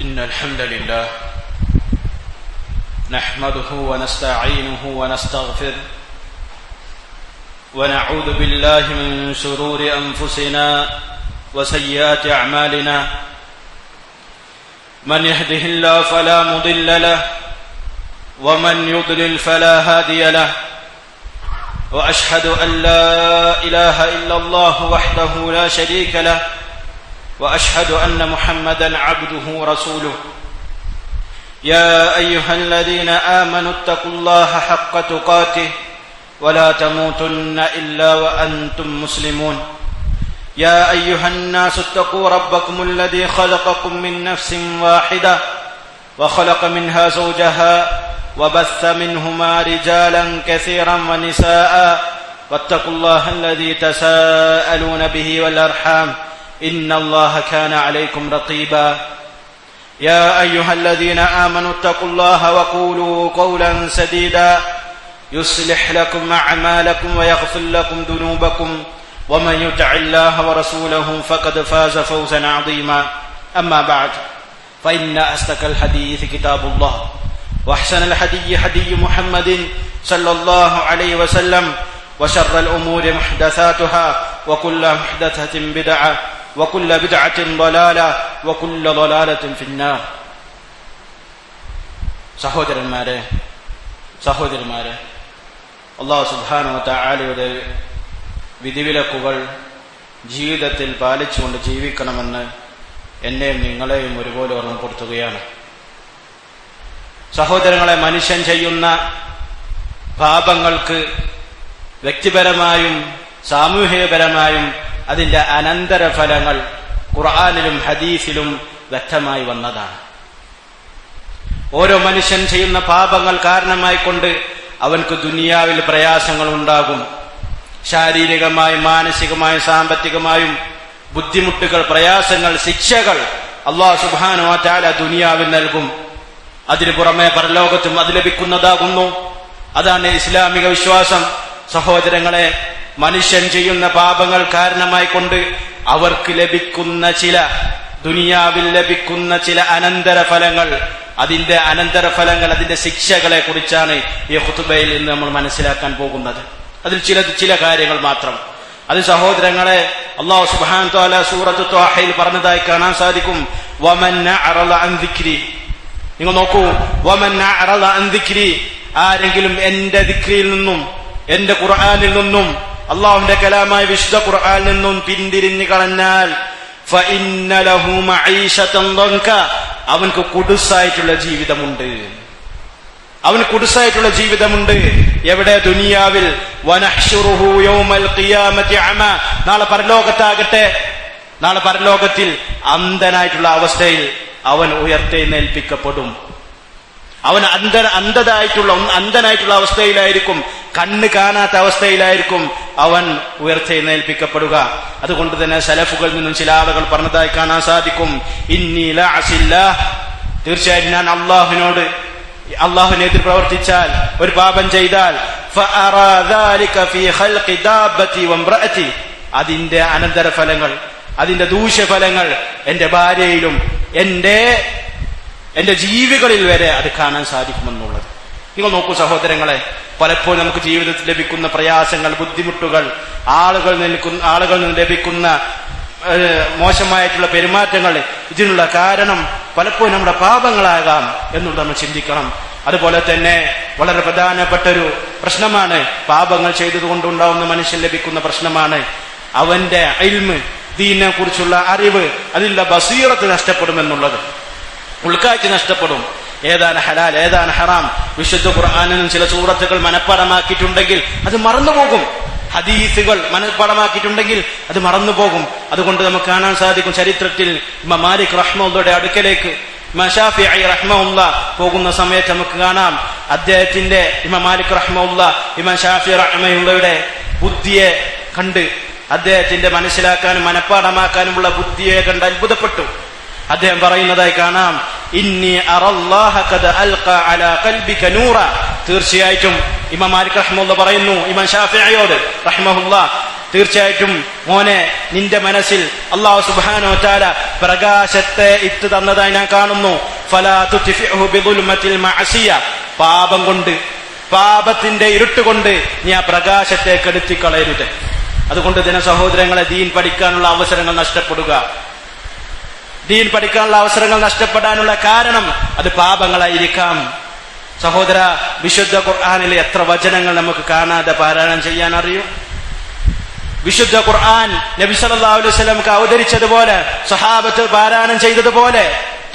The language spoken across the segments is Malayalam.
إن الحمد لله نحمده ونستعينه ونستغفره ونعوذ بالله من شرور أنفسنا وسيئات أعمالنا من يهده الله فلا مضل له ومن يضلل فلا هادي له وأشهد أن لا إله إلا الله وحده لا شريك له وأشهد أن محمدا عبده ورسوله يا أيها الذين آمنوا اتقوا الله حق تقاته ولا تموتن إلا وأنتم مسلمون يا أيها الناس اتقوا ربكم الذي خلقكم من نفس واحدة وخلق منها زوجها وبث منهما رجالا كثيرا ونساء واتقوا الله الذي تساءلون به والأرحام إن الله كان عليكم رقيبا يا أيها الذين آمنوا اتقوا الله وقولوا قولا سديدا يصلح لكم أعمالكم ويغفر لكم ذنوبكم ومن يطع الله ورسوله فقد فاز فوزا عظيما أما بعد فإن أصدق الحديث كتاب الله وأحسن الهدي هدي محمد صلى الله عليه وسلم وشر الأمور محدثاتها وكل محدثة بدعة وكل بدعة ضلالة وكل ضلالة في النار. സഹോദരന്മാരെ അല്ലാഹു സുബ്ഹാനഹു വ തആലയുടെ വിധിവിലക്കുകൾ ജീവിതത്തിൽ പാലിച്ചുകൊണ്ട് ജീവിക്കണമെന്ന് എന്നെയും നിങ്ങളെയും ഒരുപോലെ ഓർമ്മപ്പെടുത്തുകയാണ്. സഹോദരങ്ങളെ, മനുഷ്യൻ ചെയ്യുന്ന പാപങ്ങൾക്ക് വ്യക്തിപരമായും സാമൂഹികപരമായും അതിന്റെ അനന്തരഫലങ്ങൾ ഖുർആനിലും ഹദീസിലും വ്യക്തമായി വന്നതാണ്. ഓരോ മനുഷ്യൻ ചെയ്യുന്ന പാപങ്ങൾ കാരണമായിക്കൊണ്ട് അവൻക്ക് ദുനിയാവിൽ പ്രയാസങ്ങൾ ഉണ്ടാകും. ശാരീരികമായും മാനസികമായും സാമ്പത്തികമായും ബുദ്ധിമുട്ടുകൾ, പ്രയാസങ്ങൾ, ശിക്ഷകൾ അല്ലാഹു സുബ്ഹാനഹു വ തആല ദുനിയാവിൽ നൽകും. അതിനു പുറമെ പരലോകത്തും അത് ലഭിക്കുന്നതാകുന്നു. അതാണ് ഇസ്ലാമിക വിശ്വാസം. സഹോദരങ്ങളെ, മനുഷ്യൻ ചെയ്യുന്ന പാപങ്ങൾ കാരണമായിക്കൊണ്ട് അവർക്ക് ലഭിക്കുന്ന ദുനിയാവിൽ ലഭിക്കുന്ന ചില അനന്തരഫലങ്ങൾ, അതിന്റെ ശിക്ഷകളെ കുറിച്ചാണ് ഈ ഖുതുബയിൽ ഇന്ന് നമ്മൾ മനസ്സിലാക്കാൻ പോകുന്നത്. അതിൽ ചില കാര്യങ്ങൾ മാത്രം. അത് സഹോദരങ്ങളെ, അല്ലാഹു സുബ്ഹാനഹു വ തആല സൂറത്തു ത്വാഹയിൽ പറഞ്ഞതായി കാണാൻ സാധിക്കും. വമൻ അഅറള അൻ ദിക്രി. നിങ്ങൾ നോക്കൂ, വമൻ അഅറള അൻ ദിക്രി, ആരെങ്കിലും എന്റെ ദിക്രിയിൽ നിന്നും, എന്റെ ഖുർആനിൽ നിന്നും, അല്ലാഹുവിന്റെ കലാമായ വിശുദ്ധ ഖുർആനിൽ നിന്നും പിന്തിരിഞ്ഞു കളഞ്ഞാൽ ഫഇന്ന ലഹു മഈശതൻ ദൻക, അവൻക്ക് കുടുസായിട്ടുള്ള ജീവിതമുണ്ട്. എവിടെ? ദുനിയാവിൽ. വനഹ്ശുറുഹു യൗമൽ ഖിയാമത്തി അമ, നാളെ പരലോകത്തിൽ അന്ധനായിട്ടുള്ള അവസ്ഥയിൽ അവൻ ഉയർത്തെഴുന്നേൽപ്പിക്കപ്പെടും. അവൻ അന്ധനായിട്ടുള്ള അവസ്ഥയിലായിരിക്കും, കണ്ണ് കാണാത്ത അവസ്ഥയിലായിരിക്കും അവൻ ഉയർത്തെഴുന്നേൽപ്പിക്കപ്പെടുക. അതുകൊണ്ട് തന്നെ സലഫുകളിൽ നിന്നും ചില ആളുകൾ പറഞ്ഞതായി കാണാൻ സാധിക്കും, ഇന്നി ലഅസില്ലാഹ്, തീർച്ചയായും ഞാൻ അള്ളാഹുവിനെതിരെ പ്രവർത്തിച്ചാൽ, ഒരു പാപം ചെയ്താൽ, ഫഅറാ ദാലിക ഫീ ഖൽഖി ദാബതി വംറഅതി, അതിന്റെ അനന്തരഫലങ്ങൾ, അതിന്റെ ദൂഷ്യഫലങ്ങൾ എന്റെ ഭാര്യയിലും എന്റെ ജീവികളിൽ വരെ അത് കാണാൻ സാധിക്കുമെന്നുള്ളത്. നിങ്ങൾ നോക്കൂ സഹോദരങ്ങളെ, പലപ്പോഴും നമുക്ക് ജീവിതത്തിൽ ലഭിക്കുന്ന പ്രയാസങ്ങൾ, ബുദ്ധിമുട്ടുകൾ, ആളുകളിൽ നിന്ന് ലഭിക്കുന്ന മോശമായിട്ടുള്ള പെരുമാറ്റങ്ങൾ, ഇതിനുള്ള കാരണം പലപ്പോഴും നമ്മുടെ പാപങ്ങളാകാം എന്നുള്ളത് നമ്മൾ ചിന്തിക്കണം. അതുപോലെ തന്നെ വളരെ പ്രധാനപ്പെട്ട ഒരു പ്രശ്നമാണ്, പാപങ്ങൾ ചെയ്തതുകൊണ്ടുണ്ടാവുന്ന മനുഷ്യൻ ലഭിക്കുന്ന പ്രശ്നമാണ് അവന്റെ ഇൽമ്, ദീനിനെ കുറിച്ചുള്ള അറിവ്, അതിലുള്ള ബസീറത്ത് നഷ്ടപ്പെടുമെന്നുള്ളത്. ഉൾക്കാഴ്ച നഷ്ടപ്പെടും. ഏതാണ് ഹലാൽ, ഏതാണ് ഹറാം, വിശുദ്ധ ഖുർആനിലും ചില സൂറത്തുകൾ മനഃപ്പാഠമാക്കിയിട്ടുണ്ടെങ്കിൽ അത് മറന്നുപോകും. ഹദീസുകൾ മനഃപ്പാഠമാക്കിയിട്ടുണ്ടെങ്കിൽ അത് മറന്നുപോകും. അതുകൊണ്ട് നമുക്ക് കാണാൻ സാധിക്കും, ചരിത്രത്തിൽ ഇമാം മാലിക് റഹ്മത്തുള്ളാഹിയുടെ അടുക്കലേക്ക് ഇമാം ശാഫിഈ റഹ്മത്തുള്ളാഹി പോകുന്ന സമയത്ത് നമുക്ക് കാണാം, അദ്ദേഹത്തിന്റെ ഇമാം മാലിക് റഹ്മത്തുള്ളാഹി ഇമാം ശാഫിഈ റഹ്മത്തുള്ളാഹിയുടെ ബുദ്ധിയെ കണ്ട്, അദ്ദേഹത്തിന്റെ മനസ്സിലാക്കാനും മനഃപ്പാഠമാക്കാനുമുള്ള ബുദ്ധിയെ കണ്ട് അത്ഭുതപ്പെട്ടു. അദ്ദേഹം പറയുന്നതായി കാണാം, ഇന്നി അറല്ലാഹ ഖദ അൽഖ അലാ ഖൽബിക നൂറ, തീർച്ചയായിട്ടും ഇമാം മാലിക് റഹ്മത്തുള്ളാഹി പറയുന്നു ഇമാം ശാഫിഈയോട് റഹ്മത്തുള്ളാഹി, തീർച്ചയായിട്ടും മോനെ, നിന്റെ മനസ്സിൽ അല്ലാഹു സുബ്ഹാനഹു വ തആല പ്രകാശത്തെ ഇട്ട് തന്നതായി ഞാൻ കാണുന്നു. ഫലാ തുത്ഫിഉഹു ബിദുൽമത്തിൽ മഅസിയ, പാപം കൊണ്ട്, പാപത്തിന്റെ ഇരുട്ടുകൊണ്ട് നീ ആ പ്രകാശത്തെ കെടുത്തിക്കളയരുത്. അതുകൊണ്ട് തന്നെ സഹോദരങ്ങളെ, ദീൻ പഠിക്കാനുള്ള അവസരങ്ങൾ നഷ്ടപ്പെടുക. ദീൻ പഠിക്കാനുള്ള അവസരങ്ങൾ നഷ്ടപ്പെടാനുള്ള കാരണം അത് പാപങ്ങളായിരിക്കാം. സഹോദര, വിശുദ്ധ ഖുർആനിലെ എത്ര വചനങ്ങൾ നമുക്ക് കാണാതെ പാരായണം ചെയ്യാൻ അറിയും? വിശുദ്ധ ഖുർആൻ നബി സല്ലല്ലാഹു അലൈഹി വസല്ലമക്ക് അവതരിച്ചതുപോലെ, സ്വഹാബത്ത് പാരായണം ചെയ്തതുപോലെ,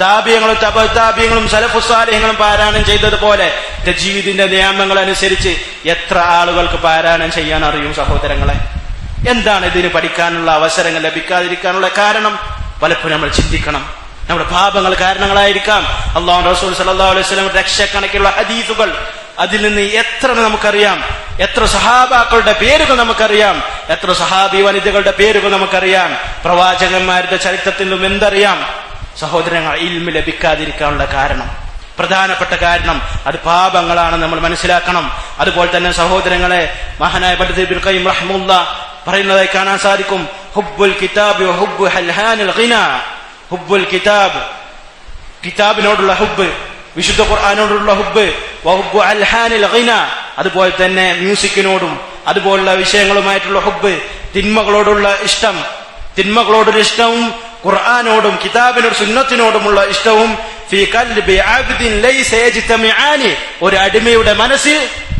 താബിഈങ്ങളും തബഉ താബിഈങ്ങളും സലഫുസ് സാലിഹീങ്ങളും പാരായണം ചെയ്തതുപോലെ തജ്വീദിന്റെ നിയമങ്ങൾ അനുസരിച്ച് എത്ര ആളുകൾക്ക് പാരായണം ചെയ്യാൻ അറിയും? സഹോദരങ്ങളെ, എന്താണ് ഇതിന് പഠിക്കാനുള്ള അവസരങ്ങൾ ലഭിക്കാതിരിക്കാനുള്ള കാരണം? പലപ്പോഴും നമ്മൾ ചിന്തിക്കണം. നമ്മുടെ പാപങ്ങൾ കാരണങ്ങളായിരിക്കാം. അല്ലാഹു റസൂൽ സല്ലല്ലാഹു അലൈഹി വസല്ലം ലക്ഷക്കണക്കിനുള്ള ഹദീസുകൾ, അതിൽ നിന്ന് എത്ര നമുക്കറിയാം? എത്ര സഹാബാക്കളുടെ പേരുകൾ നമുക്കറിയാം? എത്ര സഹാബി വനിതകളുടെ പേരുകൾ നമുക്കറിയാം? പ്രവാചകന്മാരുടെ ചരിത്രത്തിൽ നിന്നും എന്തറിയാം? സഹോദരങ്ങൾ, ഇൽമ് ലഭിക്കാതിരിക്കാനുള്ള കാരണം, പ്രധാനപ്പെട്ട കാരണം അത് പാപങ്ങളാണ് നമ്മൾ മനസ്സിലാക്കണം. അതുപോലെ തന്നെ സഹോദരങ്ങളെ, മഹാനായ പണ്ഡിത് ഇബ്നുൽ ഖയ്യിം റഹിമഹുല്ലാഹ് പറയുന്നതായി കാണാൻ സാധിക്കും, ഹുബ്ബുൽ കിതാബ് വ ഹുബ്ബു ഹൽഹാനിൽ ഗിനാ. ഹുബ്ബുൽ കിതാബ്, കിതാബിനോടുള്ള ഹുബ്ബ്, വിശുദ്ധ ഖുർആനോടുള്ള ഹുബ്ബ്, വ ഹുബ്ബു ഹൽഹാനിൽ ഗിനാ, അതുപോലെ തന്നെ മ്യൂസിക്കിനോടും അതുപോലുള്ള വിഷയങ്ങളുമായിട്ടുള്ള ഹുബ്ബ്, തിന്മകളോടുള്ള ഇഷ്ടം, തിന്മകളോടുള്ള ഇഷ്ടവും ഖുർആനോടും കിതാബിനോടും സുന്നത്തിനോടുമുള്ള ഇഷ്ടവും ഫീ ഖൽബി അബ്ദിൻ ലൈസ യജ്തമിആനി, ഒരു അടിമയുടെ മനസ്സിൽ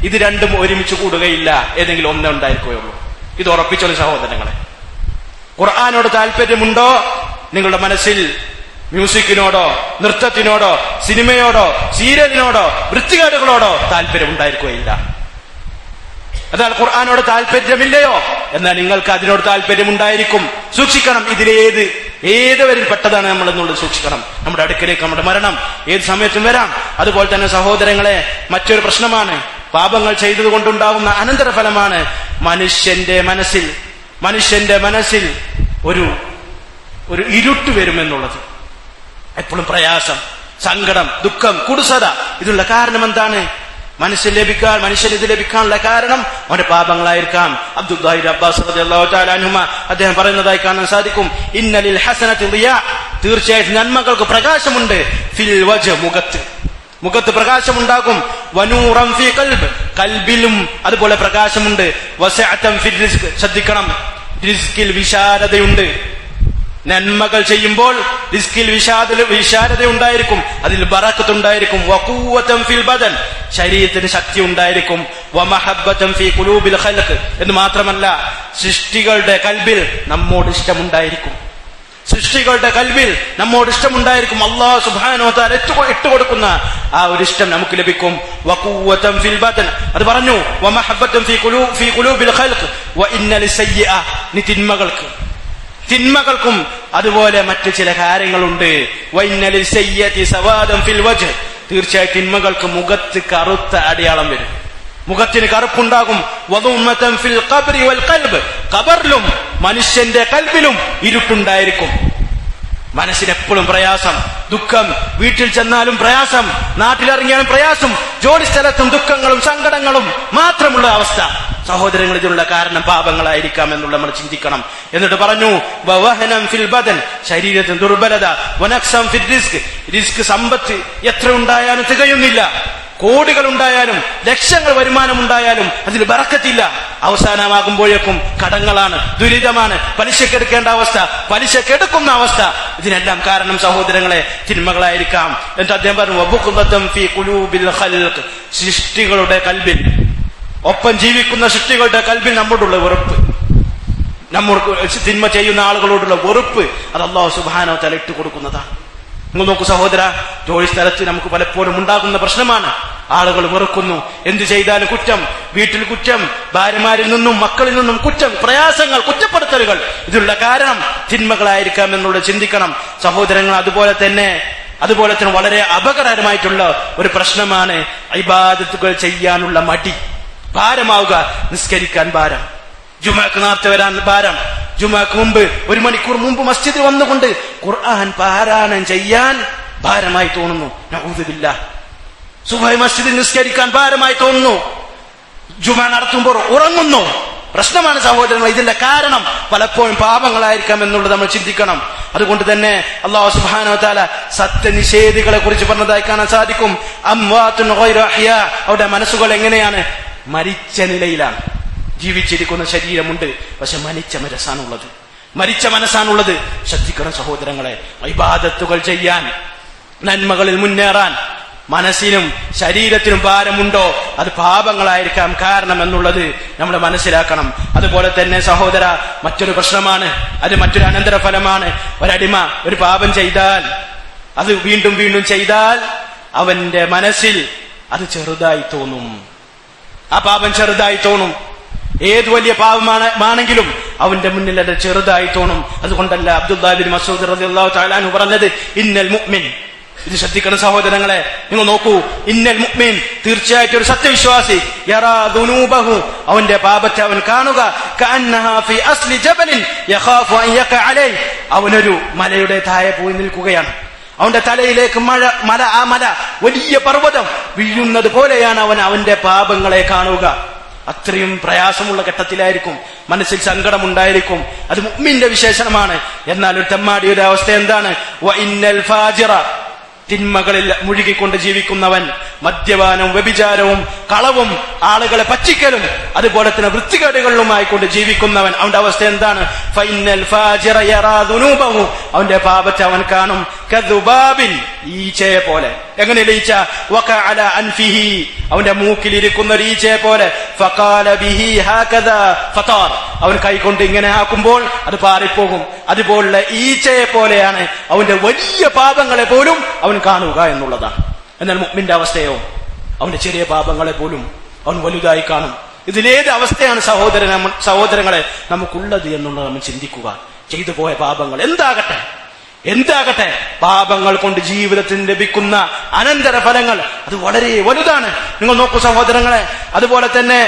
ഇത് രണ്ടും ഒരുമിച്ച് കൂടുകയില്ല, ഏതെങ്കിലും ഒന്നേ ഉണ്ടായിരിക്കുകയുള്ളൂ. ഇത് ഉറപ്പിച്ചോളൂ സഹോദരങ്ങളെ. ഖുർആനോട് താല്പര്യമുണ്ടോ നിങ്ങളുടെ മനസ്സിൽ? മ്യൂസിക്കിനോടോ, നൃത്തത്തിനോടോ, സിനിമയോടോ, സീരിയലിനോടോ, വൃത്തികേടുകളോടോ താല്പര്യം ഉണ്ടായിരിക്കുകയില്ല. എന്നാൽ ഖുർആനോട് താല്പര്യമില്ലയോ? എന്നാൽ നിങ്ങൾക്ക് അതിനോട് താല്പര്യമുണ്ടായിരിക്കും. സൂക്ഷിക്കണം. ഏതുവരിൽ പെട്ടതാണ് നമ്മൾ എന്നുള്ളത് സൂക്ഷിക്കണം. നമ്മുടെ അടുക്കലേക്ക് നമ്മുടെ മരണം ഏത് സമയത്തും വരാം. അതുപോലെ തന്നെ സഹോദരങ്ങളെ, മറ്റൊരു പ്രശ്നമാണ്, പാപങ്ങൾ ചെയ്തത് കൊണ്ടുണ്ടാകുന്ന അനന്തരഫലമാണ് മനുഷ്യന്റെ മനസ്സിൽ ഒരു ഇരുട്ട് വരുമെന്നുള്ളത്. എപ്പോഴും പ്രയാസം, സങ്കടം, ദുഃഖം, കുടുസത. ഇതിനുള്ള കാരണം എന്താണ്? മനുഷ്യന് ഇത് ലഭിക്കാനുള്ള കാരണം അവന്റെ പാപങ്ങളായിരിക്കാം. അബ്ദുല്ലാഹി ഇബ്നു അബ്ബാസ് റളിയല്ലാഹു തആല അൻഹുമ അദ്ദേഹം പറയുന്നതായി കാണാൻ സാധിക്കും, ഇന്നലിൽ ഹസനത്തി ദിയാ, തീർച്ചയായും നന്മകൾക്ക് പ്രകാശമുണ്ട്, ഫിൽ വജ്ഹ്, മുഖത്ത് പ്രകാശമുണ്ടാകും, വനൂറൻ ഫീ ഖൽബ്, കൽബിലും അതുപോലെ പ്രകാശമുണ്ട്, വസഅതൻ ഫിൽ റിസ്ക്, ശ്രദ്ധിക്കണം, റിസ്കിൽ വിശാലതയുണ്ട്. നന്മകൾ ചെയ്യുമ്പോൾ റിസ്കിൽ വിശാലത ഉണ്ടായിരിക്കും, അതിൽ ബറക്കത്ത് ഉണ്ടായിരിക്കും. വഖുവതൻ ഫിൽ ബദൻ, ശരീരത്തിന് ശക്തി ഉണ്ടായിരിക്കും. വമഹബ്ബതൻ ഫീ ഖുലൂബിൽ ഖൽഖ്, എന്ന് മാത്രമല്ല സൃഷ്ടികളുടെ കൽബിൽ നമ്മോട് ഇഷ്ടമുണ്ടായിരിക്കും. അല്ലാഹു സുബ്ഹാനഹു വ തആല ഇട്ടുകൊടുക്കുന്ന ആ ഒരു ഇഷ്ടം നമുക്ക് ലഭിക്കും. വഖുവതൻ ഫിൽ ബദൻ, അത് പറഞ്ഞു. വമഹബ്ബതൻ ഫീ ഖുലൂബിൽ ഖൽഖ് വഇന്ന ലിസയ്യിഅ, തിന്മകൾക്കും അതുപോലെ മറ്റു ചില കാര്യങ്ങളുണ്ട്. വഇന്ന ലിസയ്യിഅതി സവാദൻ ഫിൽ വജ്ഹ്, തീർച്ചയായും തിന്മകൾക്ക് മുഖത്ത് കറുത്ത അടയാളം വരും, മുഖത്തിന് കറുപ്പുണ്ടാകും. വദുമ്മതൻ ഫിൽ ഖബ്രി വൽ ഖൽബ്, ഖബറിലും മനുഷ്യന്റെ കൽബിലും ഇരുട്ടുണ്ടായിരിക്കും. മനസ്സിനെപ്പോഴും പ്രയാസം, ദുഃഖം, വീട്ടിൽ ചെന്നാലും പ്രയാസം, നാട്ടിലിറങ്ങിയാലും പ്രയാസം, ജോലി സ്ഥലത്തും ദുഃഖങ്ങളും സങ്കടങ്ങളും മാത്രമുള്ള അവസ്ഥ. സഹോദരങ്ങൾ, ഇതിനുള്ള കാരണം പാപങ്ങളായിരിക്കാം എന്നുള്ള നമ്മൾ ചിന്തിക്കണം. എന്നിട്ട് പറഞ്ഞു, വവഹനം ഫിൽ ബദൻ, ശരീരത്തിന് ദുർബലത, വനക്സം ഫിൽ റിസ്ക്, റിസ്ക് സമ്പത്ത് എത്ര ഉണ്ടായാലും തികയുന്നില്ല. കോടികൾ ഉണ്ടായാലും ലക്ഷങ്ങൾ വരുമാനമുണ്ടായാലും അതിൽ ബറക്കത്തില്ല. അവസാനമാകുമ്പോഴേക്കും കടങ്ങളാണ്, ദുരിതമാണ്, പലിശക്കെടുക്കേണ്ട അവസ്ഥ, പലിശക്കെടുക്കുന്ന അവസ്ഥ. ഇതിനെല്ലാം കാരണം സഹോദരങ്ങളെ തിന്മകളായിരിക്കാം. എന്നിട്ട് അദ്ദേഹം പറഞ്ഞു, വബുഖ്ദതൻ ഫീ ഖുലൂബിൽ ഖൽഖ്, സൃഷ്ടികളുടെ കൽബിൽ, ഒപ്പം ജീവിക്കുന്ന സൃഷ്ടികളുടെ കൽബിൽ നമ്മോടുള്ള വെറുപ്പ്, തിന്മ ചെയ്യുന്ന ആളുകളോടുള്ള വെറുപ്പ്, അത് അല്ലാഹു സുബ്ഹാനഹു വ തആല ഇട്ട് കൊടുക്കുന്നതാണ്. നിങ്ങൾ നോക്കൂ സഹോദര, ജോലി സ്ഥലത്ത് നമുക്ക് പലപ്പോഴും ഉണ്ടാകുന്ന പ്രശ്നമാണ്. ആളുകൾ വെറുക്കുന്നു, എന്തു ചെയ്താലും കുറ്റം, വീട്ടിൽ കുറ്റം, ഭാര്യമാരിൽ നിന്നും മക്കളിൽ നിന്നും കുറ്റം, പ്രയാസങ്ങൾ, കുറ്റപ്പെടുത്തലുകൾ. ഇതിനുള്ള കാരണം തിന്മകളായിരിക്കാം എന്നുള്ളത് ചിന്തിക്കണം സഹോദരങ്ങൾ. അതുപോലെ തന്നെ വളരെ അപകടകരമായിട്ടുള്ള ഒരു പ്രശ്നമാണ് ഇബാദത്തുകൾ ചെയ്യാനുള്ള മടി, ഭാരമാവുക. നിസ്കരിക്കാൻ ഭാരം, ജുമുഅക്ക് നേരത്തെ വരാൻ ഭാരം, ജുമുഅക്ക് മുമ്പ് 1 മണിക്കൂർ മുമ്പ് മസ്ജിദിൽ വന്നുകൊണ്ട് ഖുർആൻ പാരായണം ചെയ്യാൻ ഭാരമായി തോന്നുന്നു. നഊദു ബില്ലാഹ്. സുബ്ഹി മസ്ജിദിൽ നിസ്കരിക്കാൻ ഭാരമായി തോന്നുന്നു. ജുമുഅ നടത്തുമ്പോൾ ഉറങ്ങുന്നു. പ്രശ്നമാണ് സഹോദരങ്ങൾ. ഇതിന്റെ കാരണം പലപ്പോഴും പാപങ്ങളായിരിക്കാം എന്നുള്ളത് നമ്മൾ ചിന്തിക്കണം. അതുകൊണ്ട് തന്നെ അല്ലാഹു സുബ്ഹാനഹു വ തആല സത്യനിഷേധികളെ കുറിച്ച് പറഞ്ഞതായി കാണാൻ സാധിക്കും. അംവാതുൻ ഗൈറു അഹ്യാ, അവരുടെ മനസ്സുകൾ എങ്ങനെയാണ്? മരിച്ച നിലയിലാണ്. ജീവിച്ചിരിക്കുന്ന ശരീരമുണ്ട്, പക്ഷെ മരിച്ച മനസ്സാണുള്ളത്. ശ്രദ്ധിക്കണം സഹോദരങ്ങളെ. ഇബാദത്തുകൾ ചെയ്യാൻ, നന്മകളിൽ മുന്നേറാൻ മനസ്സിനും ശരീരത്തിനും ഭാരമുണ്ടോ, അത് പാപങ്ങളായിരിക്കാം കാരണം എന്നുള്ളത് നമ്മൾ മനസ്സിലാക്കണം. അതുപോലെ തന്നെ സഹോദര, മറ്റൊരു പ്രശ്നമാണ്, അത് മറ്റൊരു അനന്തരഫലമാണ്. ഒരടിമ ഒരു പാപം ചെയ്താൽ, അത് വീണ്ടും വീണ്ടും ചെയ്താൽ അവന്റെ മനസ്സിൽ അത് ചെറുതായി തോന്നും. ആ പാപം ചെറുതായി തോന്നും. ഏത് വലിയ പാപമാണെങ്കിലും അവന്റെ മുന്നിൽ അത് ചെറുതായി തോന്നും. അതുകൊണ്ടല്ല അബ്ദുല്ലാഹ് ബിൻ മസ്ഊദ് റളിയല്ലാഹു തആല അൻഹു പറഞ്ഞത്, ഇന്നൽ മുഅ്മിൻ. ഇത് ശ്രദ്ധിക്കണം സഹോദരങ്ങളെ, നിങ്ങൾ നോക്കൂ. ഇന്നൽ മുഅ്മിൻ, തീർച്ചയായിട്ടും ഒരു സത്യവിശ്വാസി, യറാ ദുനൂബഹു, അവന്റെ പാപത്തെ അവൻ കാണുക, കഅന്നഹാ ഫീ അസ്ലി ജബലിൻ യഖാഫു അൻ യഖഅ അലൈഹി, അവനൊരു മലയുടെ താഴെ പോയി നിൽക്കുകയാണ്. അവന്റെ തലയിലേക്ക് ആ മല വലിയ പർവ്വതം വീഴുന്നത് പോലെയാണ് അവന്റെ പാപങ്ങളെ കാണുക. അത്രയും പ്രയാസമുള്ള ഘട്ടത്തിലായിരിക്കും, മനസ്സിൽ സങ്കടമുണ്ടായിരിക്കും. അത് മുഅ്മിന്റെ വിശേഷണമാണ്. എന്നാൽ ഒരു തെമ്മാടിയുടെ അവസ്ഥ എന്താണ്? വ ഇന്നൽ ഫാജിറ, തിന്മകളിൽ മുഴുകിക്കൊണ്ട് ജീവിക്കുന്നവൻ, മദ്യപാനവും വ്യഭിചാരവും കളവും ആളുകളെ പറ്റിക്കലും അതുപോലെ തന്നെ വൃത്തികേടുകളിലുമായി കൊണ്ട് ജീവിക്കുന്നവൻ, അവന്റെ അവസ്ഥ എന്താണ്? ഫൈനൽ ഫാജിറ യറാ ദുനൂബഹു, അവന്റെ പാപത്തെ അവൻ കാണും കദുബാബിൻ, ഈച്ചയെ പോലെ. എങ്ങനെയുള്ള ഈച്ച? വഖഅല അൻഫിഹി, അവന്റെ മൂക്കിലിരിക്കുന്ന ഒരു ഈച്ചയെ പോലെ. ഫഖാല ബിഹി ഹാകദാ ഫതാർ, അവൻ കൈകൊണ്ട് ഇങ്ങനെ ആക്കുമ്പോൾ അത് പാറിപ്പോകും. അതുപോലുള്ള ഈച്ചയെ പോലെയാണ് അവന്റെ വലിയ പാപങ്ങളെ പോലും അവൻ കാണുക എന്നുള്ളതാണ്. എന്നാൽ മുഅ്മിന്റെ അവസ്ഥയോ? അവന്റെ ചെറിയ പാപങ്ങളെ പോലും അവൻ വലുതായി കാണും. ഇതിലേത് അവസ്ഥയാണ് സഹോദരങ്ങളെ നമുക്കുള്ളത് എന്നുള്ളത് നമ്മൾ ചിന്തിക്കുക. ചെയ്തു പോയ പാപങ്ങൾ എന്താകട്ടെ, പാപങ്ങൾ കൊണ്ട് ജീവിതത്തിൽ ലഭിക്കുന്ന അനന്തര ഫലങ്ങൾ അത് വളരെ വലുതാണ്. നിങ്ങൾ നോക്കൂ സഹോദരങ്ങളെ. അതുപോലെ തന്നെ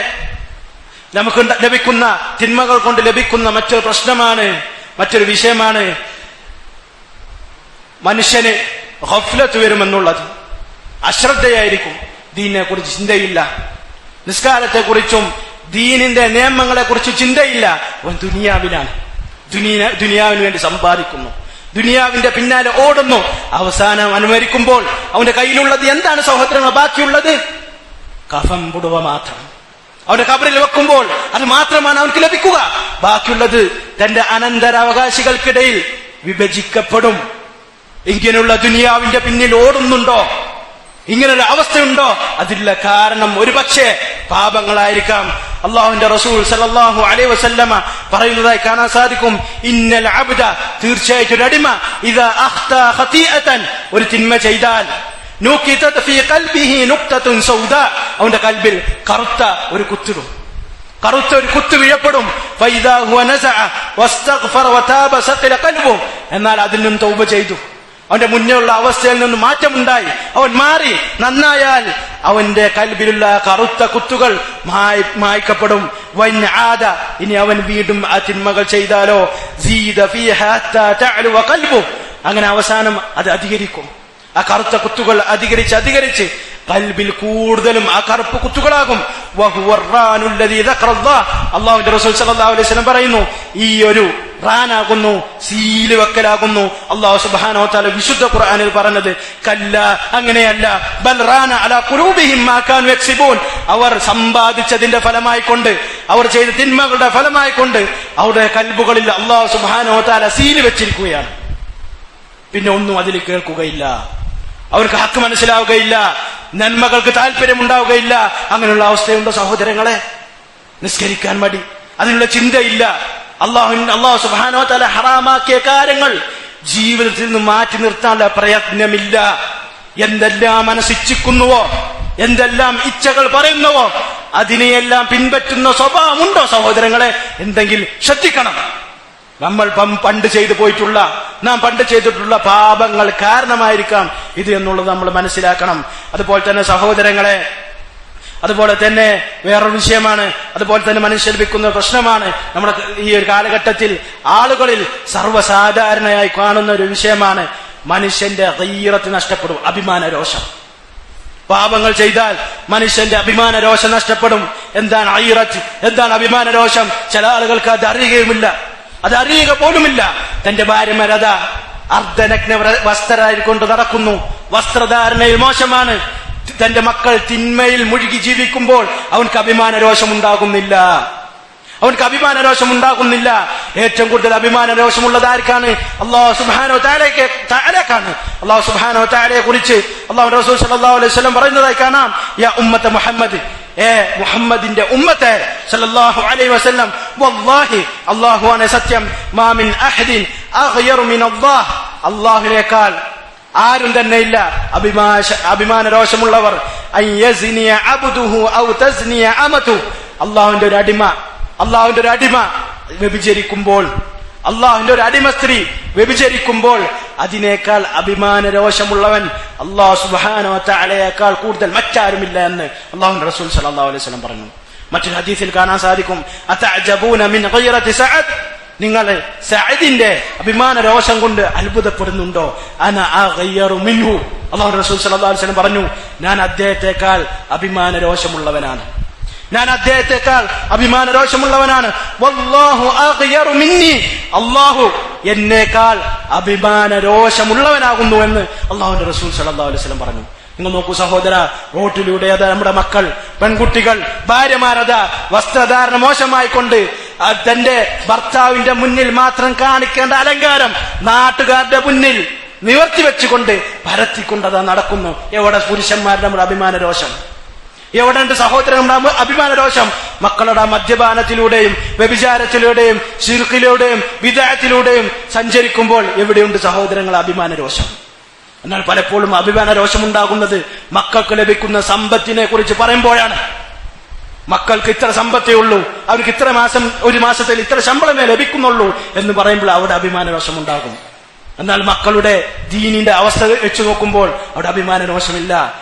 നമുക്ക് ലഭിക്കുന്ന തിന്മകൾ കൊണ്ട് ലഭിക്കുന്ന മറ്റൊരു വിഷയമാണ് മനുഷ്യന് ഗഫ്ലത്ത് വരുമെന്നുള്ളത്. അശ്രദ്ധയായിരിക്കും, ദീനിനെ കുറിച്ച് ചിന്തയില്ല, നിസ്കാരത്തെക്കുറിച്ചും ദീനിന്റെ നിയമങ്ങളെ കുറിച്ച് ചിന്തയില്ല. അവൻ ദുനിയാവിലാണ്, ദുനിയാവിന് വേണ്ടി സമ്പാദിക്കുന്നു, ദുനിയാവിന്റെ പിന്നാലെ ഓടുന്നു. അവസാനം അനുമരിക്കുമ്പോൾ അവന്റെ കയ്യിലുള്ളത് എന്താണ് സഹോദരങ്ങൾ? ബാക്കിയുള്ളത് കഫം പുടുവ മാത്രം. അവന്റെ ഖബറിൽ വെക്കുമ്പോൾ അത് മാത്രമാണ് അവർക്ക് ലഭിക്കുക. ബാക്കിയുള്ളത് തന്റെ അനന്തരാവകാശികൾക്കിടയിൽ വിഭജിക്കപ്പെടും. ഇങ്ങനെയുള്ള ദുനിയാവിന്റെ പിന്നിൽ ഓടുന്നുണ്ടോ? ഇങ്ങനൊരു അവസ്ഥയുണ്ടോ? അതില്ല കാരണം ഒരുപക്ഷെ പാപങ്ങളായിരിക്കാം. അള്ളാഹുവിന്റെ റസൂൽ സല്ലല്ലാഹു അലൈഹി വസല്ലമ പറയുന്നതായി കാണാൻ സാധിക്കും, ഇന്നൽ അബ്ദ, തീർച്ചയായിട്ടും ഒരു അടിമ, ഇദാ അഖ്താ ഖതീഅതൻ, ഒരു തിന്മ ചെയ്താൽ, നുഖിതത് ഫീ ഖൽബിഹി നുഖ്തത്തുൻ സൗദാ, അവന്റെ കൽബിൽ കറുത്ത ഒരു കുത്ത് വീഴപ്പെടും. ഫൈദാ ഹുവ നസഅ വസ്തഗ്ഫറ വതാബ സഖല ഖൽബു, എന്നാൽ അതിൽ നിന്നും തൗബ ചെയ്തു, അവന്റെ മുന്നേയുള്ള അവസ്ഥയിൽ നിന്ന് മാറ്റമുണ്ടായി, അവൻ മാറി, നന്നായാൽ അവന്റെ കൽബിലുള്ള കറുത്ത കുത്തുകൾ മായ്ക്കപ്പെടും. ഇനി അവൻ വീണ്ടും ആ തിന്മകൾ ചെയ്താലോ, അങ്ങനെ അവസാനം അത് അധികരിക്കും. ആ കറുത്ത കുത്തുകൾ അധികരിച്ച് കൽബിൽ കൂടുതലും ആ കറുപ്പ് കുത്തുകളാകും. അല്ലാഹുവിന്റെ റസൂൽ സല്ലല്ലാഹു അലൈഹി വസല്ലം പറയുന്നു, ഈ ഒരു റാനാകുന്നു, സീല് വെക്കലാകുന്നു. അല്ലാഹു സുബ്ഹാനഹു വ തആല വിശുദ്ധ ഖുർആനിൽ പറഞ്ഞത് കല്ല, അങ്ങനെയല്ല, ബൽ റാന അലാ ഖുലൂബിഹിം മാ കാനൂ യക്സിബൂൻ, അവർ സമ്പാദിച്ചതിന്റെ ഫലമായി കൊണ്ട്, അവർ ചെയ്ത തിന്മകളുടെ ഫലമായി കൊണ്ട് അവരുടെ കൽബുകളിൽ അല്ലാഹു സുബ്ഹാനഹു വ തആല സീല് വെച്ചിരിക്കുകയാണ്. പിന്നെ ഒന്നും അതിൽ കേൾക്കുകയില്ല, അവർക്ക് ഹക്ക് മനസ്സിലാവുകയില്ല, നന്മകൾക്ക് താല്പര്യമുണ്ടാവുകയില്ല. അങ്ങനെയുള്ള അവസ്ഥയുണ്ടോ സഹോദരങ്ങളെ? നിസ്കരിക്കാൻ മടി, അതിനുള്ള ചിന്തയില്ല. അല്ലാഹു സുബ്ഹാനഹു വ തആല ഹറാമാക്കിയ കാര്യങ്ങൾ ജീവിതത്തിൽ നിന്ന് മാറ്റി നിർത്താനുള്ള പ്രയത്നമില്ല. എന്തെല്ലാം മനസ്സിച്ഛിക്കുന്നുവോ, എന്തെല്ലാം ഇച്ഛകൾ പറയുന്നുവോ, അതിനെയെല്ലാം പിൻപറ്റുന്ന സ്വഭാവമുണ്ടോ സഹോദരങ്ങളെ? എന്തെങ്കിലും ശ്രദ്ധിക്കണം. നാം പണ്ട് ചെയ്തിട്ടുള്ള പാപങ്ങൾ കാരണമായിരിക്കാം ഇത് എന്നുള്ളത് നമ്മൾ മനസ്സിലാക്കണം. അതുപോലെ തന്നെ സഹോദരങ്ങളെ, അതുപോലെ തന്നെ വേറൊരു വിഷയമാണ്, അതുപോലെ തന്നെ മനുഷ്യർ ലഭിക്കുന്ന പ്രശ്നമാണ്, നമ്മുടെ ഈ ഒരു കാലഘട്ടത്തിൽ ആളുകളിൽ സർവ്വസാധാരണയായി കാണുന്ന ഒരു വിഷയമാണ്, മനുഷ്യന്റെ ഗീറത്ത് നഷ്ടപ്പെടും, അഭിമാന രോഷം. പാപങ്ങൾ ചെയ്താൽ മനുഷ്യന്റെ അഭിമാന രോഷം നഷ്ടപ്പെടും. എന്താണ് ഐറത്ത്, എന്താണ് അഭിമാന രോഷം? ചില ആളുകൾക്ക് അത് അറിയുകയുമില്ല, അത് അറിയുക പോലുമില്ല. തന്റെ ഭാര്യമാരതാ അർദ്ധനഗ്ന വസ്ത്രരായിക്കൊണ്ട് നടക്കുന്നു, വസ്ത്രധാരണയിൽ മോശമാണ്. തന്റെ മക്കൾ തിന്മയിൽ മുഴുകി ജീവിക്കുമ്പോൾ അവൻക്ക് അഭിമാന രോഷമുണ്ടാകുന്നില്ല, അവൻക്ക് അഭിമാന രോഷമുണ്ടാകുന്നില്ല. ഏറ്റവും കൂടുതൽ അഭിമാന രോഷമുള്ളതാർക്കാണ്? അല്ലാഹു സുബ്ഹാനഹു വ തആലക്കാണ്. അല്ലാഹു സുബ്ഹാനഹു വ തആലയെ കുറിച്ച് അല്ലാഹു റസൂൽ സല്ലല്ലാഹു അലൈഹി വസല്ലം പറയുന്നതായി കാണാം, യാ ഉമ്മത മുഹമ്മദ്, മുഹമ്മദിന്റെ ഉമ്മത്തെ സല്ലല്ലാഹു അലൈഹി വസല്ലം, വല്ലാഹി അല്ലാഹുവാണ് സത്യം, മാ മിൻ അഹദിൻ അഗ്യറു മിൻ അല്ലാഹ്, അല്ലാഹുവിനേക്കാൾ ആരും തന്നെ ഇല്ല അഭിമാന രോഷമുള്ളവർ. അൻ യസ്നിയ അബ്ദുഹു ഔ തസ്നിയ അമതു, അല്ലാഹുവിന്റെ ഒരു അടിമ വ്യഭിചരിക്കുമ്പോൾ, അല്ലാഹുവിന്റെ ഒരു അടിമ സ്ത്രീ വ്യഭിചരിക്കുമ്പോൾ അതിനേക്കാൾ അഭിമാന രോഷമുള്ളവൻ അല്ലാഹു സുബ്ഹാനഹു വ തആലയേക്കാൾ കൂടുതൽ മറ്റാരുമില്ല എന്ന് അല്ലാഹുവിന്റെ റസൂൽ സല്ലല്ലാഹു അലൈഹി വസല്ലം പറഞ്ഞു. മറ്റൊരു ഹദീസിൽ കാണാൻ സാധിക്കും, അതഅജബൂന മിൻ ഗൈറതി സഅദ്, നിങ്ങൾ സഅദിന്റെ അഭിമാന രോഷം കൊണ്ട് അത്ഭുതപ്പെടുന്നുണ്ടോ? അന അഗയ്യറു മിൻഹു, അല്ലാഹുവിന്റെ റസൂൽ സല്ലല്ലാഹു അലൈഹി വസല്ലം പറഞ്ഞു, ഞാൻ അദ്ദേഹത്തെക്കാൾ അഭിമാന രോഷമുള്ളവനാണ്, ഞാൻ അദ്ദേഹത്തെക്കാൾ അഭിമാന രോഷമുള്ളവനാണ്. വല്ലാഹു അഗ്യറു മിന്നി, അല്ലാഹു എന്നേക്കാൾ അഭിമാന രോഷമുള്ളവനാകുന്നു എന്ന് അല്ലാഹുവിന്റെ റസൂൽ സല്ലല്ലാഹു അലൈഹി വസല്ലം പറഞ്ഞു. നിങ്ങൾ നോക്കൂ സഹോദര, റോട്ടിലൂടെ അതാ നമ്മുടെ മക്കൾ, പെൺകുട്ടികൾ, ഭാര്യമാരതാ വസ്ത്രധാരണ മോശമായിക്കൊണ്ട് തന്റെ ഭർത്താവിന്റെ മുന്നിൽ മാത്രം കാണിക്കേണ്ട അലങ്കാരം നാട്ടുകാരുടെ മുന്നിൽ നിവർത്തി വെച്ചുകൊണ്ട് പരത്തിക്കൊണ്ടതാ നടക്കുന്നു. എവിടെ പുരുഷന്മാരുടെ നമ്മുടെ അഭിമാന രോഷം? എവിടെ ഉണ്ട് സഹോദരങ്ങളുടെ അഭിമാന രോഷം? മക്കളുടെ മദ്യപാനത്തിലൂടെയും വ്യഭിചാരത്തിലൂടെയും ശിർക്കിലൂടെയും വിദഅത്തിലൂടെയും സഞ്ചരിക്കുമ്പോൾ എവിടെയുണ്ട് സഹോദരങ്ങളുടെ അഭിമാന രോഷം? എന്നാൽ പലപ്പോഴും അഭിമാന രോഷമുണ്ടാകുന്നത് മക്കൾക്ക് ലഭിക്കുന്ന സമ്പത്തിനെ കുറിച്ച് പറയുമ്പോഴാണ്. മക്കൾക്ക് ഇത്ര സമ്പത്തേ ഉള്ളൂ, അവർക്ക് ഇത്ര ഒരു മാസത്തിൽ ഇത്ര ശമ്പളമേ ലഭിക്കുന്നുള്ളൂ എന്ന് പറയുമ്പോൾ അവിടെ അഭിമാന രോഷമുണ്ടാകും. എന്നാൽ മക്കളുടെ ദീനിന്റെ അവസ്ഥ വെച്ച് നോക്കുമ്പോൾ അവിടെ അഭിമാന രോഷമില്ല.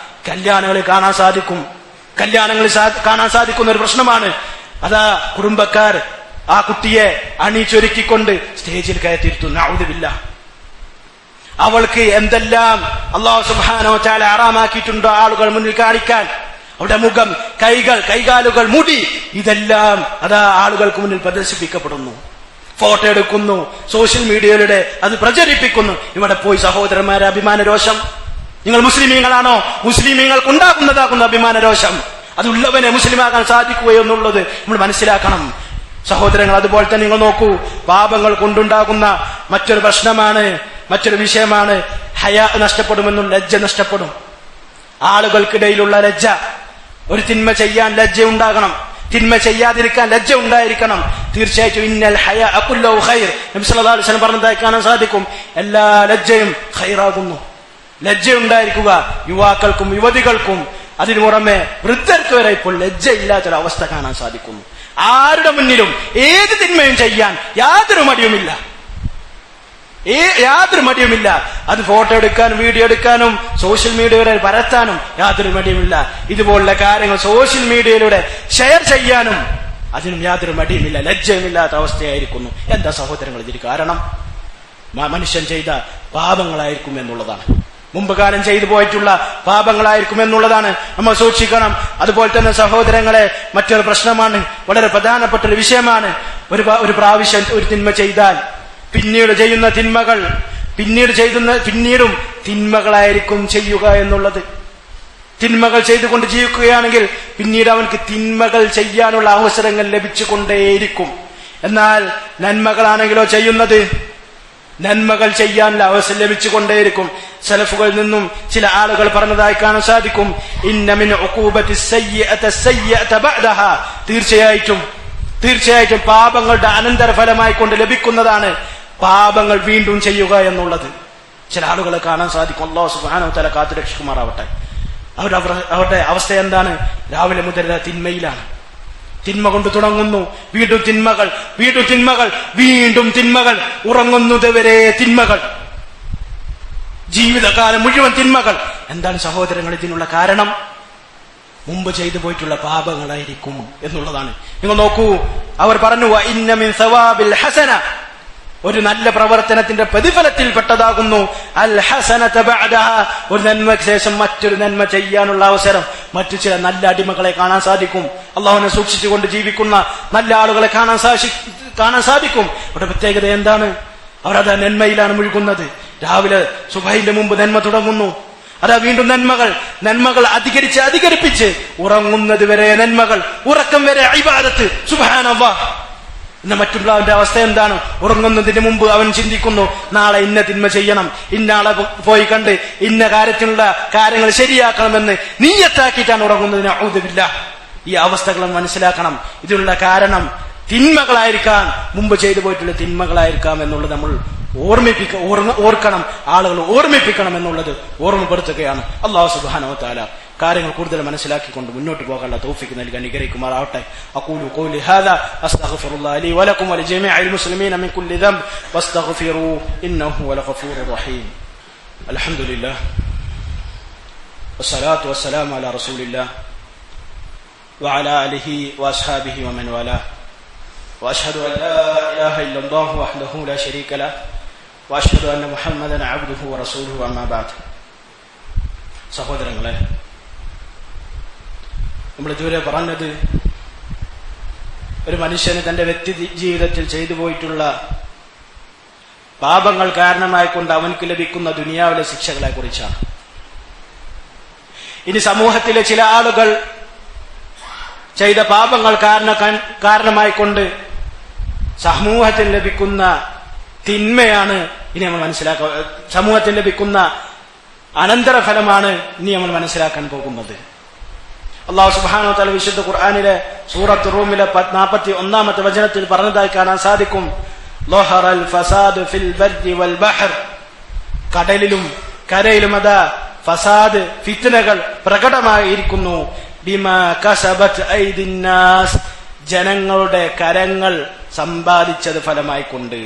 കല്യാണങ്ങളിൽ കാണാൻ സാധിക്കുന്ന ഒരു പ്രശ്നമാണ്. അതാ കുടുംബക്കാർ ആ കുട്ടിയെ അണിച്ചൊരുക്കിക്കൊണ്ട് സ്റ്റേജിൽ കയറ്റിയിരുത്തുന്നു. നഊദുബില്ലാഹ്. അവൾക്ക് എന്തെല്ലാം അല്ലാഹു സുബ്ഹാനഹു വ തആല ഹറാമാക്കിയിട്ടുണ്ടോ ആളുകൾ മുന്നിൽ കാണിക്കാൻ, അവിടെ മുഖം, കൈകാലുകൾ, മുടി, ഇതെല്ലാം അതാ ആളുകൾക്ക് മുന്നിൽ പ്രദർശിപ്പിക്കപ്പെടുന്നു, ഫോട്ടോ എടുക്കുന്നു, സോഷ്യൽ മീഡിയയിലൂടെ അത് പ്രചരിപ്പിക്കുന്നു. ഇവിടെ പോയി സഹോദരന്മാരെ അഭിമാന രോഷം. നിങ്ങൾ മുസ്ലിമീങ്ങളാണോ? മുസ്ലിമീങ്ങൾക്ക് ഉണ്ടാകുന്നതാകുന്ന അഭിമാന രോഷം, അതുള്ളവനെ മുസ്ലിമാകാൻ സാധിക്കുകയോ എന്നുള്ളത് നമ്മൾ മനസ്സിലാക്കണം സഹോദരങ്ങൾ. അതുപോലെ തന്നെ നിങ്ങൾ നോക്കൂ, പാപങ്ങൾ കൊണ്ടുണ്ടാകുന്ന മറ്റൊരു പ്രശ്നമാണ്, മറ്റൊരു വിഷയമാണ് ഹയാ നഷ്ടപ്പെടുമെന്നും ലജ്ജ നഷ്ടപ്പെടും. ആളുകൾക്കിടയിലുള്ള ലജ്ജ. ഒരു തിന്മ ചെയ്യാൻ ലജ്ജ ഉണ്ടാകണം, തിന്മ ചെയ്യാതിരിക്കാൻ ലജ്ജ ഉണ്ടായിരിക്കണം. തീർച്ചയായിട്ടും ഇന്നൽ ഹയാ കുല്ലഹു ഖൈർ, നബി സല്ലല്ലാഹു അലൈഹി വസല്ലം പറഞ്ഞതായി കാണാൻ സാധിക്കും, എല്ലാ ലജ്ജയും ഖൈറാകുന്നു. ലജ്ജ ഉണ്ടായിരിക്കുക യുവാക്കൾക്കും യുവതികൾക്കും, അതിനു പുറമെ വൃദ്ധർക്ക് വരെ ഇപ്പോൾ ലജ്ജയില്ലാത്തൊരവസ്ഥ കാണാൻ സാധിക്കുന്നു. ആരുടെ മുന്നിലും ഏത് തിന്മയും ചെയ്യാൻ യാതൊരു മടിയുമില്ല. അത് ഫോട്ടോ എടുക്കാനും വീഡിയോ എടുക്കാനും സോഷ്യൽ മീഡിയയിലൂടെ പരത്താനും യാതൊരു മടിയുമില്ല. ഇതുപോലുള്ള കാര്യങ്ങൾ സോഷ്യൽ മീഡിയയിലൂടെ ഷെയർ ചെയ്യാനും അതിനും യാതൊരു മടിയുമില്ല, ലജ്ജയുമില്ലാത്ത അവസ്ഥയായിരിക്കുന്നു. എന്താ സഹോദരങ്ങൾ ഇതിന് കാരണം? മനുഷ്യൻ ചെയ്ത പാപങ്ങളായിരിക്കും എന്നുള്ളതാണ്, മുമ്പ് കാലം ചെയ്തു പോയിട്ടുള്ള പാപങ്ങളായിരിക്കും എന്നുള്ളതാണ് നമ്മൾ സൂക്ഷിക്കണം. അതുപോലെ തന്നെ സഹോദരങ്ങളെ, മറ്റൊരു പ്രശ്നമാണ്, വളരെ പ്രധാനപ്പെട്ട ഒരു വിഷയമാണ്. ഒരു പ്രാവശ്യം ഒരു തിന്മ ചെയ്താൽ പിന്നീട് ചെയ്യുന്ന തിന്മകൾ പിന്നീടും തിന്മകളായിരിക്കും ചെയ്യുക എന്നുള്ളത്. തിന്മകൾ ചെയ്തുകൊണ്ട് ജീവിക്കുകയാണെങ്കിൽ പിന്നീട് അവൻക്ക് തിന്മകൾ ചെയ്യാനുള്ള അവസരങ്ങൾ ലഭിച്ചുകൊണ്ടേയിരിക്കും. എന്നാൽ നന്മകളാണെങ്കിലോ ചെയ്യുന്നത്, നന്മകൾ ചെയ്യാനുള്ള അവസരം ലഭിച്ചുകൊണ്ടേയിരിക്കും. സലഫുകളിൽ നിന്നും ചില ആളുകൾ പറഞ്ഞതായി കാണാൻ സാധിക്കും, ഇന്ന മിൻ ഉഖൂബത്തി സയ്യിഅത ബഅദഹാ, തീർച്ചയായിട്ടും പാപങ്ങളുടെ അനന്തരഫലമായി കൊണ്ട് ലഭിക്കുന്നതാണ് പാപങ്ങൾ വീണ്ടും ചെയ്യുക എന്നുള്ളത്. ചില ആളുകളെ കാണാൻ സാധിക്കും. അല്ലാഹു സുബ്ഹാനഹു വ തആല കാത്തുരക്ഷിക്കുമാറാവട്ടെ. അവരുടെ അവസ്ഥ എന്താണ്? രാവിലെ മുതൽ തിന്മയിലാണ്, തിന്മ കൊണ്ട് തുടങ്ങുന്നു, വീണ്ടും തിന്മകൾ, ഉറങ്ങുന്നതുവരെ തിന്മകൾ, ജീവിതകാലം മുഴുവൻ തിന്മകൾ. എന്താണ് സഹോദരങ്ങൾ ഇതിനുള്ള കാരണം? മുമ്പ് ചെയ്തു പോയിട്ടുള്ള പാപങ്ങളായിരിക്കും എന്നുള്ളതാണ്. നിങ്ങൾ നോക്കൂ, അവർ പറഞ്ഞു, ഇന്ന മിൻ സവാബിൽ ഹസന, ഒരു നല്ല പ്രവർത്തനത്തിന്റെ പ്രതിഫലത്തിൽ പെട്ടതാകുന്നു അൽ ഹസനത ബഅദഹ, ഒരു നന്മയ്ക്ക് ശേഷം മറ്റൊരു നന്മ ചെയ്യാനുള്ള അവസരം. മറ്റു ചില നല്ല അടിമകളെ കാണാൻ സാധിക്കും, അള്ളാഹുവിനെ സൂക്ഷിച്ചുകൊണ്ട് ജീവിക്കുന്ന നല്ല ആളുകളെ കാണാൻ സാധിക്കും. അവരുടെ പ്രത്യേകത എന്താണ്? അവരത് നന്മയിലാണ് മുഴുകുന്നത്. രാവിലെ സുബഹിന്റെ മുമ്പ് നന്മ തുടങ്ങുന്നു, അതാ വീണ്ടും നന്മകൾ അധികരിപ്പിച്ച് ഉറങ്ങുന്നത് വരെ നന്മകൾ, ഉറക്കം വരെ ഇബാദത്ത്. സുബ്ഹാനല്ലാഹ്. ഇന്ന് മറ്റുള്ളവന്റെ അവസ്ഥ എന്താണ്? ഉറങ്ങുന്നതിന് മുമ്പ് അവൻ ചിന്തിക്കുന്നു, നാളെ ഇന്ന തിന്മ ചെയ്യണം, ഇന്നാളെ പോയി കണ്ട് ഇന്ന കാര്യങ്ങൾ ശരിയാക്കണമെന്ന് നിയ്യത്താക്കിയിട്ടാണ് ഉറങ്ങുന്നത്. നഊദു ബില്ലാഹ്. ഈ അവസ്ഥകൾ മനസ്സിലാക്കണം. ഇതിനുള്ള കാരണം തിന്മകളായിരിക്കാം, മുമ്പ് ചെയ്തു പോയിട്ടുള്ള തിന്മകളായിരിക്കാം എന്നുള്ളത് നമ്മൾ ഓർക്കണം, ആളുകൾ ഓർമ്മിപ്പിക്കണം എന്നുള്ളത് ഓർമ്മപ്പെടുത്തുകയാണ്. അല്ലാഹു സുബ്ഹാനഹു വ തആല കാര്യങ്ങൾ കൂടുതൽ മനസ്സിലാക്കിക്കൊണ്ട് മുന്നോട്ട് പോകാനുള്ള തൗഫീഖ് നൽകി അനുഗ്രഹിക്കുമാറാവട്ടെ. അഖൂലു ഖൗലി ഹാദാ അസ്തഗ്ഫിറുല്ലാഹ ലി വലക്കും വലിജമീഇൽ മുസ്ലിമീന മിൻ കുല്ലി ദംബ് വസ്തഗ്ഫിറൂ ഇന്നഹു ഹുവൽ ഗഫൂറുർ റഹീം. അൽഹംദുലില്ലാഹ് വസ്സലാത്തു വസ്സലാമു അലാ റസൂലില്ലാഹ് വഅലാ ആലിഹി വഅസ്ഹാബിഹി വമൻ വാലാഹ് വഅശ്ഹദു അൻ ലാ ഇലാഹ ഇല്ലല്ലാഹു വഹ്ദഹു ലാ ശരീക ലഹു വഅശ്ഹദു അന്ന മുഹമ്മദൻ അബ്ദുഹു വറസൂലുഹു അമ്മാ ബഅദ്. സഹോദരങ്ങളെ, നമ്മൾ ഇതുവരെ പറഞ്ഞത് ഒരു മനുഷ്യന് തന്റെ വ്യക്തി ജീവിതത്തിൽ ചെയ്തു പോയിട്ടുള്ള പാപങ്ങൾ കാരണമായിക്കൊണ്ട് അവൻക്ക് ലഭിക്കുന്ന ദുനിയാവിലെ ശിക്ഷകളെ കുറിച്ചാണ്. ഇനി സമൂഹത്തിലെ ചില ആളുകൾ ചെയ്ത പാപങ്ങൾ കാരണമായിക്കൊണ്ട് സമൂഹത്തിൽ ലഭിക്കുന്ന തിന്മയാണ് ഇനി നമ്മൾ മനസ്സിലാക്കുക. സമൂഹത്തിൽ ലഭിക്കുന്ന അനന്തരഫലമാണ് ഇനി നമ്മൾ മനസ്സിലാക്കാൻ പോകുന്നത്. അല്ലാഹു സുബ്ഹാനഹു വ തആല വിശുദ്ധ ഖുർആനിലെ സൂറത്ത് റൂമിലെ 41-ാമത്തെ വചനത്തിൽ പറഞ്ഞതായി കാണാൻ സാധിക്കും, ലഹറൽ ഫസാദു ഫിൽ ബർരി വൽ ബഹർ. കടലിലും കരയിലും അതാ ഫസാദ്, ഫിത്നകൾ പ്രകടമായിരിക്കുന്നു. ബിമാ കസബത് ഐദിന്നാസ്, ജനങ്ങളുടെ കരങ്ങൾ സമ്പാദിച്ചത് ഫലമായിക്കൊണ്ട്.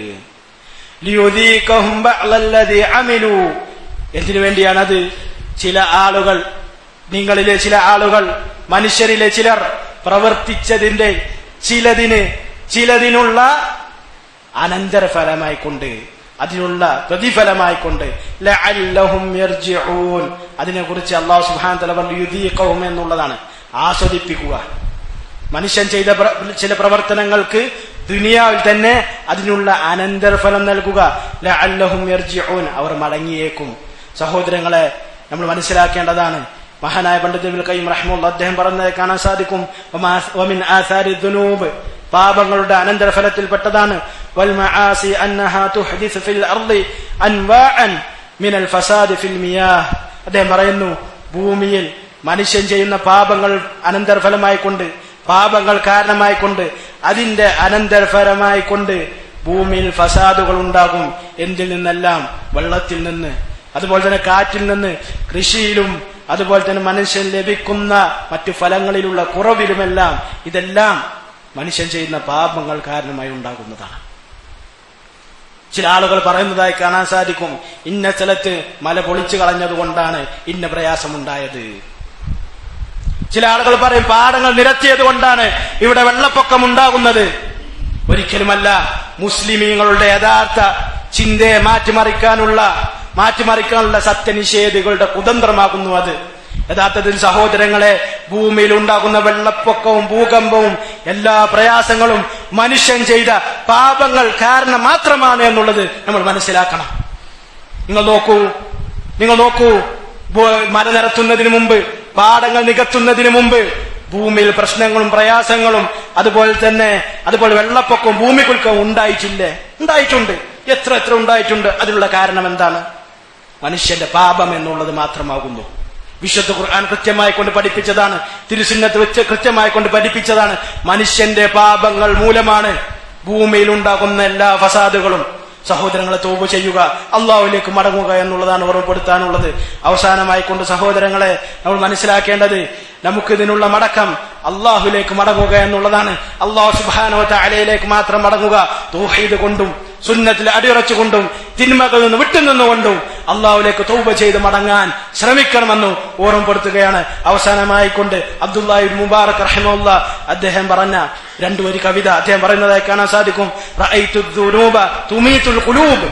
ലിയുദീകഹും ബഅലല്ലദീ അമിലു, എന്തിനു വേണ്ടിയാണത്? ചില ആളുകൾ, നിങ്ങളിലെ ചില ആളുകൾ, മനുഷ്യരിലെ ചിലർ പ്രവർത്തിച്ചതിന്റെ ചിലതിനുള്ള അനന്തരഫലമായിക്കൊണ്ട്, അതിനുള്ള പ്രതിഫലമായിക്കൊണ്ട്. ലഅല്ലഹും യർജിഊൻ, അതിനെക്കുറിച്ച് അല്ലാഹു സുബ്ഹാനഹു വ തആല പറഞ്ഞു യുദീഖഹും എന്നുള്ളതാണ്, ആസ്വദിപ്പിക്കുക. മനുഷ്യൻ ചെയ്ത ചില പ്രവർത്തനങ്ങൾക്ക് ദുനിയാവിൽ തന്നെ അതിനുള്ള അനന്തരഫലം നൽകുക. ലഅല്ലഹും യർജിഊൻ, അവർ മടങ്ങിയേക്കും. സഹോദരങ്ങളെ, നമ്മൾ മനസ്സിലാക്കേണ്ടതാണ്. മഹാനായ പണ്ഡിത് ഇബ്നുൽ ഖയ്യിം റഹിമഹുല്ലാഹ് അദ്ദേഹം പറഞ്ഞത് കാണാൻ സാധിക്കും, വമിൻ ആസാരി ദുനൂബ്, പാപങ്ങളുടെ അനന്തരഫലത്തിൽപ്പെട്ടതാണ് വൽ മആസി അന്നഹാ തുഹദിസു ഫിൽ അർളി അൻവാഅൻ മിനൽ ഫസാദി ഫിൽ മിയാഹ്. അദ്ദേഹം പറയുന്നു, ഭൂമിയിൽ മനുഷ്യൻ ചെയ്യുന്ന പാപങ്ങൾ അനന്തരഫലമായിക്കൊണ്ട്, പാപങ്ങൾ കാരണമായിക്കൊണ്ട്, അതിന്റെ അനന്തരഫലമായിക്കൊണ്ട് ഭൂമിയിൽ ഫസാദുകൾ ഉണ്ടാകും. എന്തിൽ നിന്നെല്ലാം? വെള്ളത്തിൽ നിന്ന്, അതുപോലെ തന്നെ കാറ്റിൽ നിന്ന്, കൃഷിയിലും, അതുപോലെ തന്നെ മനുഷ്യൻ ലഭിക്കുന്ന മറ്റു ഫലങ്ങളിലുള്ള കുറവിലുമെല്ലാം ഇതെല്ലാം മനുഷ്യൻ ചെയ്യുന്ന പാപങ്ങൾ കാരണമായി ഉണ്ടാകുന്നതാണ്. ചില ആളുകൾ പറയുന്നതായി കാണാൻ സാധിക്കും, ഇന്ന സ്ഥലത്ത് മല പൊളിച്ചു കളഞ്ഞതുകൊണ്ടാണ് ഇന്ന പ്രയാസമുണ്ടായത്. ചില ആളുകൾ പറയും, പാടങ്ങൾ നിരത്തിയത് കൊണ്ടാണ് ഇവിടെ വെള്ളപ്പൊക്കം ഉണ്ടാകുന്നത്. ഒരിക്കലുമല്ല. മുസ്ലിമീങ്ങളുടെ യഥാർത്ഥ ചിന്തയെ മാറ്റിമറിക്കാനുള്ള സത്യനിഷേധികളുടെ കുതന്ത്രമാകുന്നു അത്. യഥാർത്ഥത്തിൽ സഹോദരങ്ങളെ, ഭൂമിയിൽ ഉണ്ടാകുന്ന വെള്ളപ്പൊക്കവും ഭൂകമ്പവും എല്ലാ പ്രയാസങ്ങളും മനുഷ്യൻ ചെയ്ത പാപങ്ങൾ കാരണം മാത്രമാണ് എന്നുള്ളത് നമ്മൾ മനസ്സിലാക്കണം. നിങ്ങൾ നോക്കൂ, മല നിരത്തുന്നതിന് മുമ്പ്, പാടങ്ങൾ നികത്തുന്നതിന് മുമ്പ് ഭൂമിയിൽ പ്രശ്നങ്ങളും പ്രയാസങ്ങളും അതുപോലെ വെള്ളപ്പൊക്കവും ഭൂമികുലുക്കവും ഉണ്ടായിട്ടുണ്ട്. എത്ര ഉണ്ടായിട്ടുണ്ട്. അതിനുള്ള കാരണം എന്താണ്? മനുഷ്യന്റെ പാപം എന്നുള്ളത് മാത്രമാകുന്നു. വിശുദ്ധ ഖുർആൻ കൃത്യമായി കൊണ്ട് പഠിപ്പിച്ചതാണ്, തിരുസുന്നത്ത് വെച്ച് കൃത്യമായി കൊണ്ട് പഠിപ്പിച്ചതാണ്. മനുഷ്യന്റെ പാപങ്ങൾ മൂലമാണ് ഭൂമിയിൽ ഉണ്ടാകുന്ന എല്ലാ ഫസാദുകളും. സഹോദരങ്ങളെ, തൗബ ചെയ്യുക, അള്ളാഹുവിലേക്ക് മടങ്ങുക എന്നുള്ളതാണ് ഓർമ്മപ്പെടുത്താനുള്ളത്. അവസാനമായി കൊണ്ട് സഹോദരങ്ങളെ, നമ്മൾ മനസ്സിലാക്കേണ്ടത്, നമുക്കിതിനുള്ള മടക്കം അള്ളാഹുവിലേക്ക് മടങ്ങുക എന്നുള്ളതാണ്. അള്ളാഹു സുബ്ഹാനഹു വ തആലയിലേക്ക് മാത്രം മടങ്ങുക, തൗഹീദ് കൊണ്ടും സുന്നത്തിൽ അടിയുറച്ചുകൊണ്ടും തിന്മകളിൽ നിന്ന് വിട്ടുനിന്നുകൊണ്ടും അള്ളാഹുവിലേക്ക് തൗബ ചെയ്ത് മടങ്ങാൻ ശ്രമിക്കണമെന്ന് ഓർമ്മപ്പെടുത്തുകയാണ്. അവസാനമായി കൊണ്ട് അബ്ദുല്ലാഹി ഇബ്നു മുബാറക് റഹിമഹുല്ലാ അദ്ദേഹം പറഞ്ഞ രണ്ടു വരി കവിത അദ്ദേഹം പറയുന്നതായി കാണാൻ സാധിക്കും. റഅയ്തു ദുനൂബ തുമീതുൽ ഖുലൂബ്,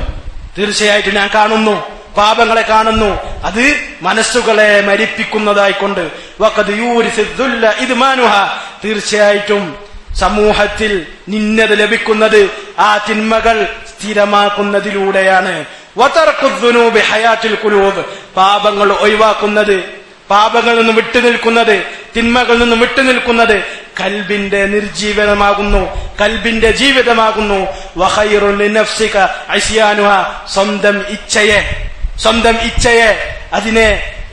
തീർച്ചയായിട്ടും ഞാൻ കാണുന്നു, പാപങ്ങളെ കാണുന്നു, അത് മനസ്സുകളെ മരിപ്പിക്കുന്നതായിക്കൊണ്ട്. വഖദ് യൂരിസു ദുല്ല ഇദ്മാനുഹ, തീർച്ചയായിട്ടും സമൂഹത്തിൽ നിന്നത ലഭിക്കുന്നത് ആ തിന്മകൾ സ്ഥിരമാക്കുന്നതിലൂടെയാണ്. വതർക്കു ദുനൂബി ഹയാത്തുൽ ഖുലൂബ്, പാപങ്ങൾ ഒഴിവാക്കുന്നത്, പാപങ്ങളിൽ നിന്ന് വിട്ടുനിൽക്കുന്നത്, തിന്മകളിൽ നിന്ന് വിട്ടുനിൽക്കുന്നത് കൽബിന്റെ നിർജീവനമാകുന്നു, കൽബിന്റെ ജീവിതമാകുന്നു. വഖൈറുൻ ലിനഫ്സിക അസ്യാനുഹ, സ്വന്തം ഇച്ഛയെ അതിനെ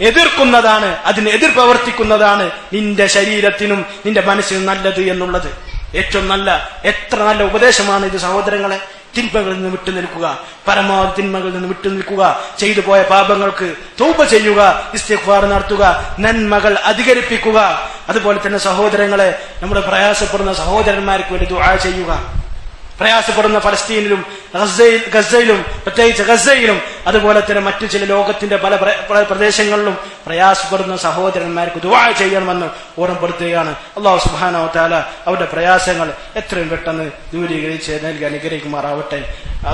എതിർക്കുന്നതാണ്, അതിനെ എതിർ പ്രവർത്തിക്കുന്നതാണ് നിന്റെ ശരീരത്തിനും നിന്റെ മനസ്സിനും നല്ലത് എന്നുള്ളത്. ഏറ്റവും നല്ല, എത്ര നല്ല ഉപദേശമാണ് ഇത് സഹോദരങ്ങളെ. തിന്മകളിൽ നിന്ന് വിട്ടുനിൽക്കുക, പരമാവധി തിന്മകളിൽ നിന്ന് വിട്ടുനിൽക്കുക, ചെയ്തു പോയ പാപങ്ങൾക്ക് തൗബ ചെയ്യുക, ഇസ്തിഗ്ഫാർ നടത്തുക, നന്മകൾ അധികരിപ്പിക്കുക. അതുപോലെ തന്നെ സഹോദരങ്ങളെ, നമ്മുടെ പ്രയാസപ്പെടുന്ന സഹോദരന്മാർക്ക് വേണ്ടി ദുആ ചെയ്യുക. പ്രയാസപ്പെടുന്ന ഫലസ്തീനിലും ഗസയിലും, പ്രത്യേകിച്ച് ഗസയിലും, അതുപോലെ തന്നെ മറ്റു ചില ലോകത്തിന്റെ പല പ്രദേശങ്ങളിലും പ്രയാസപ്പെടുന്ന സഹോദരന്മാർക്ക് ദുആ ചെയ്യണമെന്ന് ഓർമ്മപ്പെടുത്തുകയാണ്. അല്ലാഹു സുബ്ഹാനഹു വ തആല അവരുടെ പ്രയാസങ്ങൾ എത്രയും പെട്ടെന്ന് ദൂരീകരിച്ച് നൽകി അനുഗ്രഹിക്കുമാറാവട്ടെ.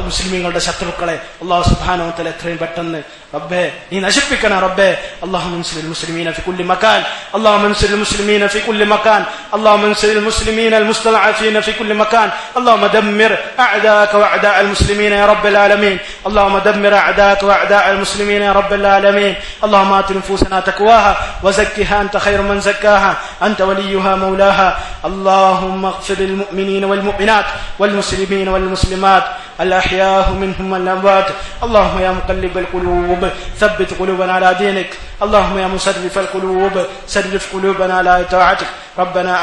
മുസ്ലിമീങ്ങളുടെ ശത്രുക്കളെ അല്ലാഹു സുബ്ഹാനഹു വ തആല എത്രയും പെട്ടെന്ന് റബ്ബേ നീ നശിപ്പിക്കണം റബ്ബേ. അല്ലാഹുമ്മ അൻസിൽ മുസ്ലിമീന ഫി കുല്ലി മകാൻ, അല്ലാഹുമ്മ അൻസിൽ മുസ്ലിമീന ഫി കുല്ലി മകാൻ, അല്ലാഹുമ്മ അൻസിൽ മുസ്ലിമീന അൽ മുസ്തദഅഫീന ഫി കുല്ലി മകാൻ, അല്ലാഹുമ്മ ദമ്മിർ അഅദാക വഅദാഅ المسلمين يا رب العالمين، اللهم دمر أعداءك وأعداء المسلمين يا رب العالمين. اللهم آت نفوسنا تقواها وزكها أنت خير من زكاها، أنت وليها مولاها. اللهم اغفر للمؤمنين والمؤمنات والمسلمين والمسلمات الأحياء منهم والأموات. اللهم يا مقلب القلوب ثبت قلوبنا على دينك، اللهم يا مصرف القلوب صرف قلوبنا على طاعتك. ربنا